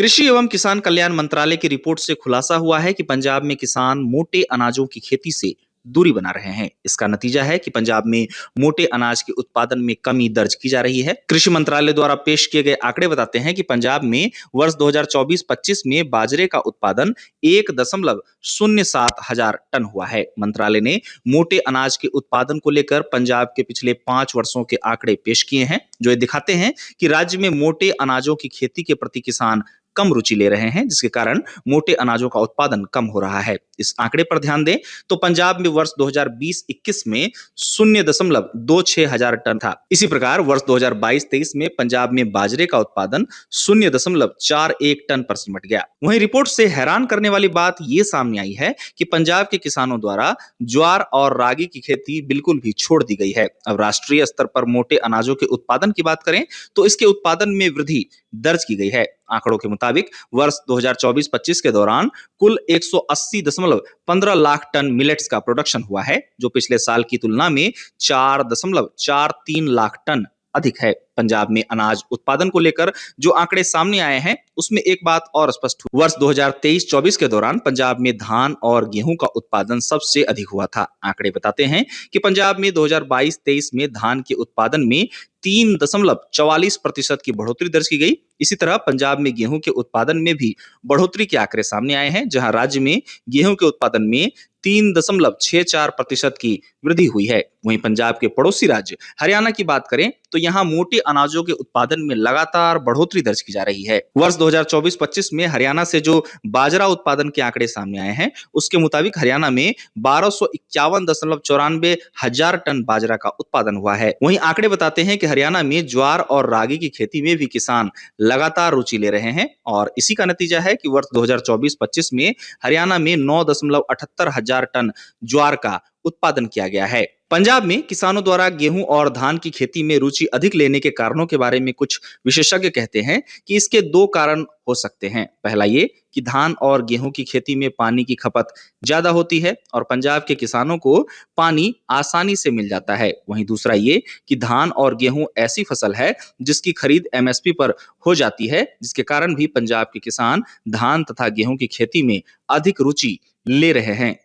कृषि एवं किसान कल्याण मंत्रालय की रिपोर्ट से खुलासा हुआ है कि पंजाब में किसान मोटे अनाजों की खेती से दूरी बना रहे हैं। इसका नतीजा है कि पंजाब में मोटे अनाज के उत्पादन में कमी दर्ज की जा रही है। कृषि मंत्रालय द्वारा पेश किए गए आंकड़े बताते हैं कि पंजाब में वर्ष 2024-25 में बाजरे का उत्पादन 1.07 हजार टन हुआ है। मंत्रालय ने मोटे अनाज के उत्पादन को लेकर पंजाब के पिछले 5 वर्षों के आंकड़े पेश किए हैं, जो ये दिखाते हैं कि राज्य में मोटे अनाजों की खेती के प्रति किसान कम रुचि ले रहे हैं, जिसके कारण मोटे अनाजों का उत्पादन कम हो रहा है। इस आंकड़े पर ध्यान दें तो पंजाब में वर्ष 2020-21 में 0.26 हजार टन था। इसी प्रकार वर्ष 2022-23 में पंजाब में बाजरे का उत्पादन 0.41 टन पर सिमट गया। वहीं रिपोर्ट से हैरान करने वाली बात यह सामने आई है कि पंजाब के किसानों द्वारा ज्वार और रागी की खेती बिल्कुल भी छोड़ दी गई है। अब राष्ट्रीय स्तर पर मोटे अनाजों के उत्पादन की बात करें तो इसके उत्पादन में वृद्धि दर्ज की गई है। आंकड़ों के मुताबिक वर्ष 2024-25 के दौरान कुल 180.15 लाख टन मिलेट्स का प्रोडक्शन हुआ है, जो पिछले साल की तुलना में 4.43 लाख टन अधिक है। पंजाब में अनाज उत्पादन को लेकर जो आंकड़े सामने आए हैं, उसमें एक बात और स्पष्ट हुई। वर्ष 2023-24 के दौरान पंजाब में धान और गेहूं का उत्पादन सबसे अधिक हुआ था। आंकड़े बताते हैं कि पंजाब में 2022-23 में धान के उत्पादन में 3.44% की बढ़ोतरी दर्ज की गई। इसी तरह पंजाब में गेहूं के उत्पादन में भी बढ़ोतरी के आंकड़े सामने आए हैं, जहां राज्य में गेहूं के उत्पादन में 3.64% की वृद्धि हुई है। वहीं पंजाब के पड़ोसी राज्य हरियाणा की बात करें तो यहां मोटे अनाजों के उत्पादन में लगातार बढ़ोतरी दर्ज की जा रही है। वर्ष 2024-25 में हरियाणा से जो बाजरा उत्पादन के आंकड़े सामने आए हैं, उसके मुताबिक हरियाणा में 1251.94 हजार टन बाजरा का उत्पादन हुआ है। वहीं आंकड़े बताते हैं कि हरियाणा में ज्वार और रागी की खेती में भी किसान लगातार रुचि ले रहे हैं और इसी का नतीजा है कि वर्ष 2024-25 में हरियाणा में 9.78 हजार टन ज्वार का उत्पादन किया गया है। पंजाब में किसानों द्वारा गेहूं और धान की खेती में रुचि अधिक लेने के कारणों के बारे में कुछ विशेषज्ञ कहते हैं कि इसके दो कारण हो सकते हैं। पहला ये कि धान और गेहूं की खेती में पानी की खपत ज्यादा होती है और पंजाब के किसानों को पानी आसानी से मिल जाता है। वहीं दूसरा ये कि धान और गेहूं ऐसी फसल है जिसकी खरीद एमएसपी पर हो जाती है, जिसके कारण भी पंजाब के किसान धान तथा गेहूं की खेती में अधिक रुचि ले रहे हैं।